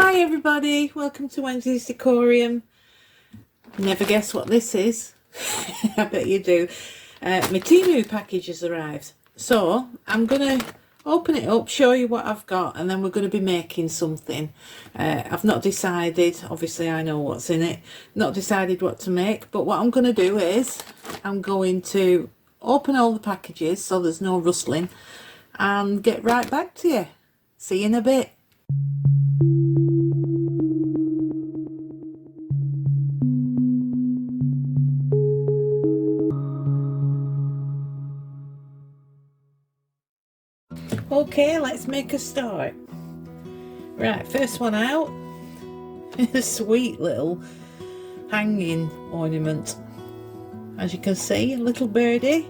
Hi everybody, welcome to Wednesday's Decorium. Never guess what this is. I bet you do. My Temu package has arrived, so I'm going to open it up, show you what I've got, and then we're going to be making something. I've not decided, obviously I know what's in it, not decided what to make, but what I'm going to do is I'm going to open all the packages so there's no rustling and get right back to you. See you in a bit. Okay, let's make a start. Right, first one out. A sweet little hanging ornament. As you can see, a little birdie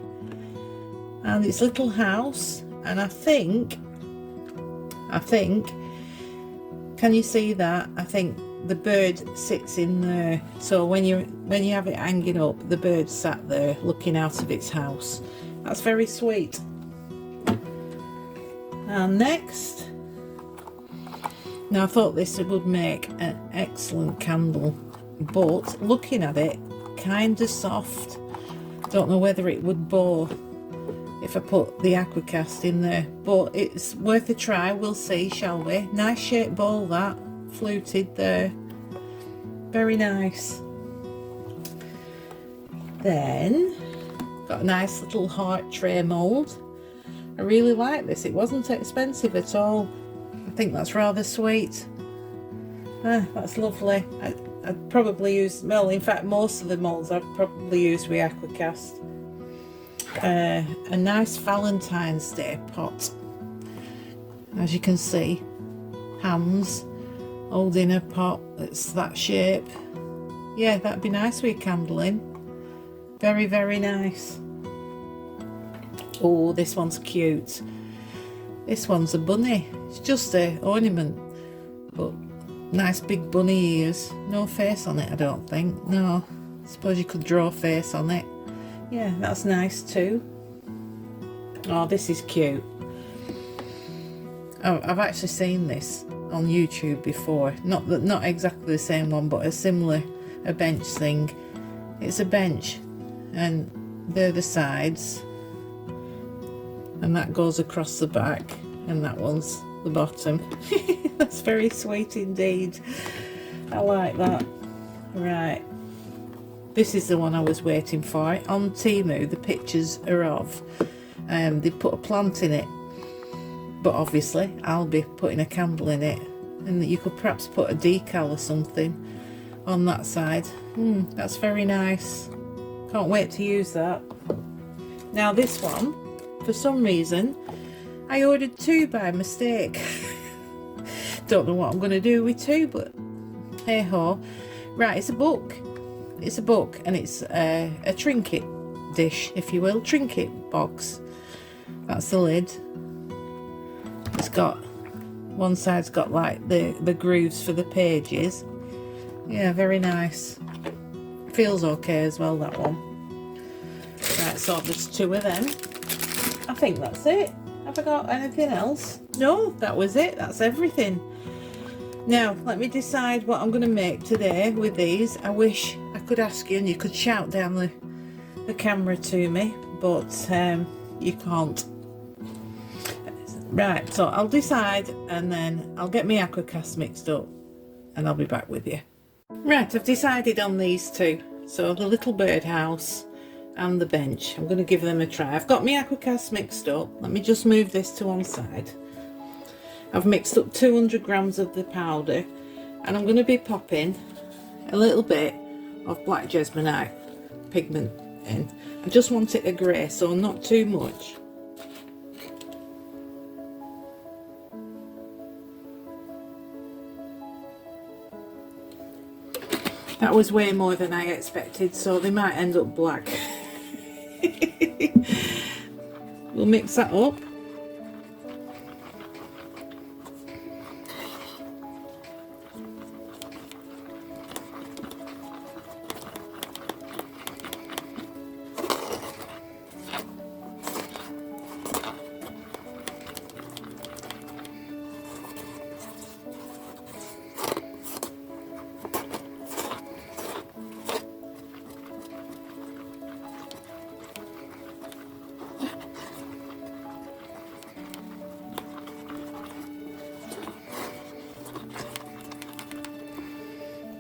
and its little house. And I think, can you see that? I think the bird sits in there. So when you have it hanging up, the bird sat there looking out of its house. That's very sweet. And next, now I thought this would make an excellent candle, but looking at it, kind of soft. Don't know whether it would bore if I put the aquacast in there, but it's worth a try. We'll see, shall we? Nice shaped ball, that fluted there, very nice. Then got a nice little heart tray mould. I really like this. It wasn't expensive at all. I think that's rather sweet. That's lovely. I'd probably use, well, in fact most of the moulds I've probably used with aquacast. A nice Valentine's Day pot. As you can see, hands holding a pot that's that shape. Yeah, that'd be nice with a candle in. Very, very nice. Oh, this one's cute. This one's a bunny. It's just an ornament, but nice big bunny ears. No face on it, I don't think. No, I suppose you could draw a face on it. Yeah, that's nice too. Oh, this is cute. I've actually seen this on YouTube before. Not exactly the same one, but a bench thing. It's a bench, and they're the sides. And that goes across the back, and that one's the bottom. That's very sweet indeed. I like that. Right, this is the one I was waiting for. On Temu, the pictures are of. They put a plant in it, but obviously I'll be putting a candle in it, and you could perhaps put a decal or something on that side. That's very nice. Can't wait to use that. Now this one, for some reason, I ordered two by mistake. Don't know what I'm going to do with two, but hey ho. Right, it's a book. It's a book, and it's a trinket dish, if you will, trinket box. That's the lid. It's got, one side's got like the grooves for the pages. Yeah, very nice. Feels okay as well, that one. Right, so there's two of them. I think that's it. Have I got anything else? No, that was it. That's everything. Now, let me decide what I'm going to make today with these. I wish I could ask you and you could shout down the camera to me, but you can't. Right, so I'll decide and then I'll get my aquacast mixed up and I'll be back with you. Right, I've decided on these two. So the little birdhouse and the bench. I'm going to give them a try. I've got my aquacast mixed up. Let me just move this to one side. I've mixed up 200 grams of the powder, and I'm going to be popping a little bit of black jesmonite pigment in. I just want it a grey, so not too much. That was way more than I expected, so they might end up black. We'll mix that up.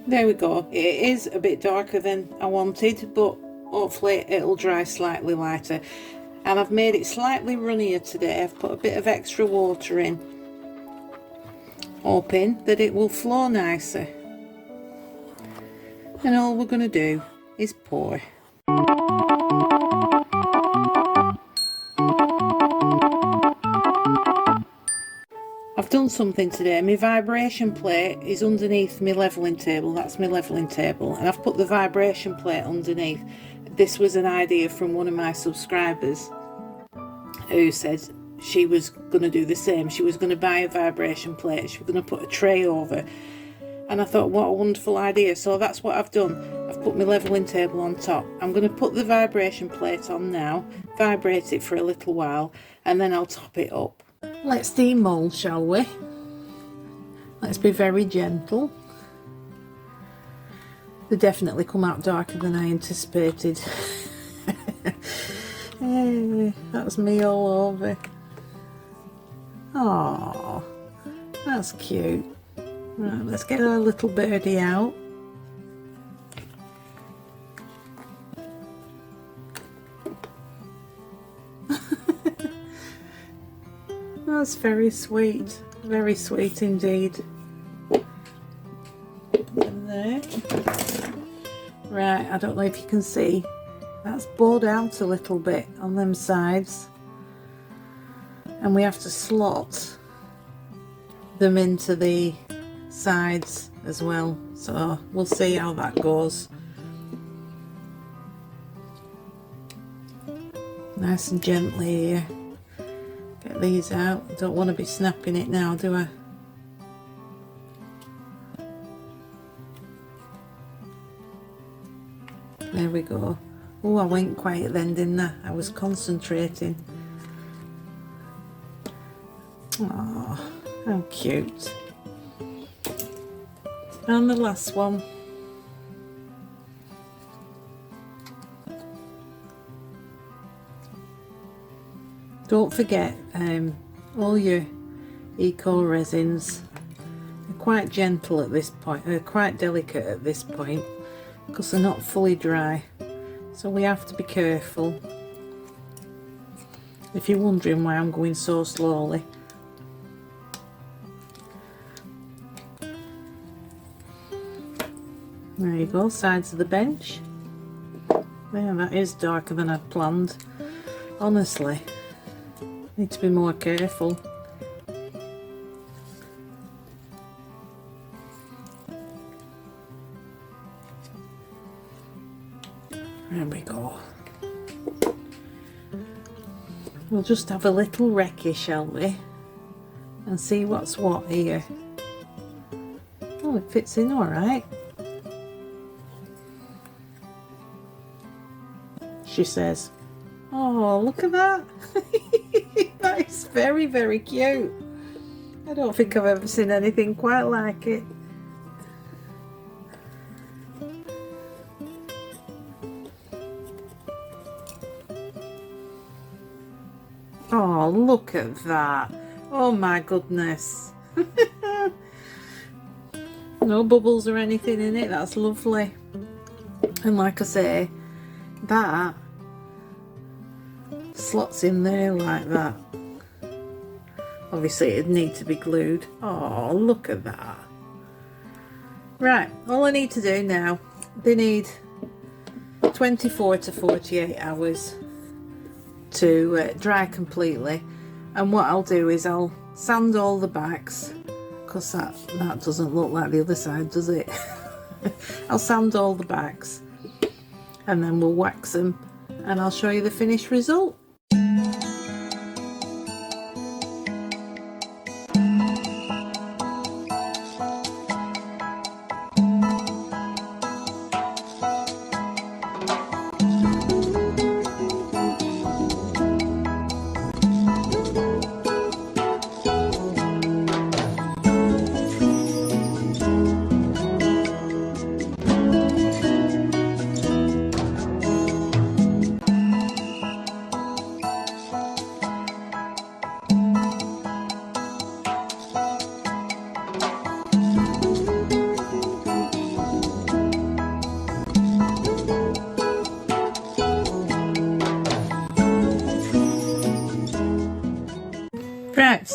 There we go. It is a bit darker than I wanted, but hopefully it'll dry slightly lighter. And I've made it slightly runnier today. I've put a bit of extra water in, hoping that it will flow nicer. And all we're going to do is pour. I've done something today. My vibration plate is underneath my levelling table. That's my levelling table. And I've put the vibration plate underneath. This was an idea from one of my subscribers who said she was going to do the same. She was going to buy a vibration plate. She was going to put a tray over. And I thought, what a wonderful idea. So that's what I've done. I've put my levelling table on top. I'm going to put the vibration plate on now, vibrate it for a little while, and then I'll top it up. Let's demold, shall we? Let's be very gentle. They definitely come out darker than I anticipated. That's me all over. Oh, that's cute. Right, let's get our little birdie out. That's very sweet indeed. And there. Right, I don't know if you can see, that's bowed out a little bit on them sides, and we have to slot them into the sides as well, so we'll see how that goes. Nice and gently here. Get these out. Don't want to be snapping it now, do I? There we go. Oh, I went quiet then, didn't I? I was concentrating. Oh, how cute. And the last one. Don't forget, all your eco resins are quite gentle at this point, they're quite delicate at this point because they're not fully dry, so we have to be careful. If you're wondering why I'm going so slowly. There you go, sides of the bench. There, that is darker than I'd planned. Honestly, need to be more careful. There we go. We'll just have a little recce, shall we? And see what's what here. Oh, it fits in all right. She says, oh, look at that. That is very, very cute. I don't think I've ever seen anything quite like it. Oh, look at that. Oh my goodness. No bubbles or anything in it. That's lovely. And like I say, that slots in there like that. Obviously it'd need to be glued. Oh, look at that. Right, all I need to do now, they need 24 to 48 hours to dry completely, and what I'll do is I'll sand all the backs, because that doesn't look like the other side, does it? I'll sand all the backs and then we'll wax them and I'll show you the finished result.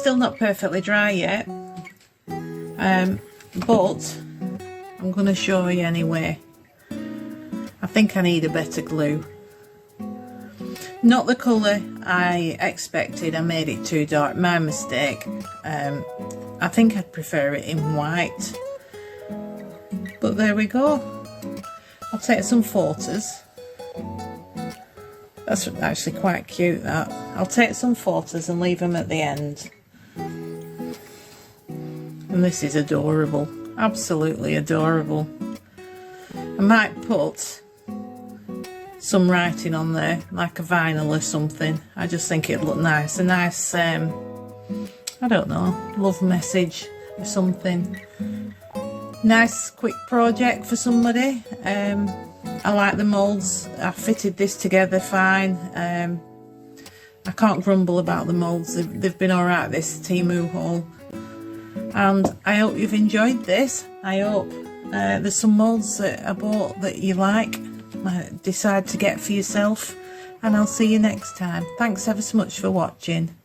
still not perfectly dry yet, but I'm going to show you anyway. I think I need a better glue. Not the colour I expected, I made it too dark, my mistake. I think I'd prefer it in white. But there we go. I'll take some photos. That's actually quite cute, that. I'll take some photos and leave them at the end. And this is adorable. Absolutely adorable. I might put some writing on there, like a vinyl or something. I just think it'd look nice. A nice, I don't know, love message or something. Nice quick project for somebody. I like the moulds. I fitted this together fine. I can't grumble about the moulds. They've been alright, this Temu haul. And I hope you've enjoyed this. I hope there's some moulds that I bought that you like. Decide to get for yourself. And I'll see you next time. Thanks ever so much for watching.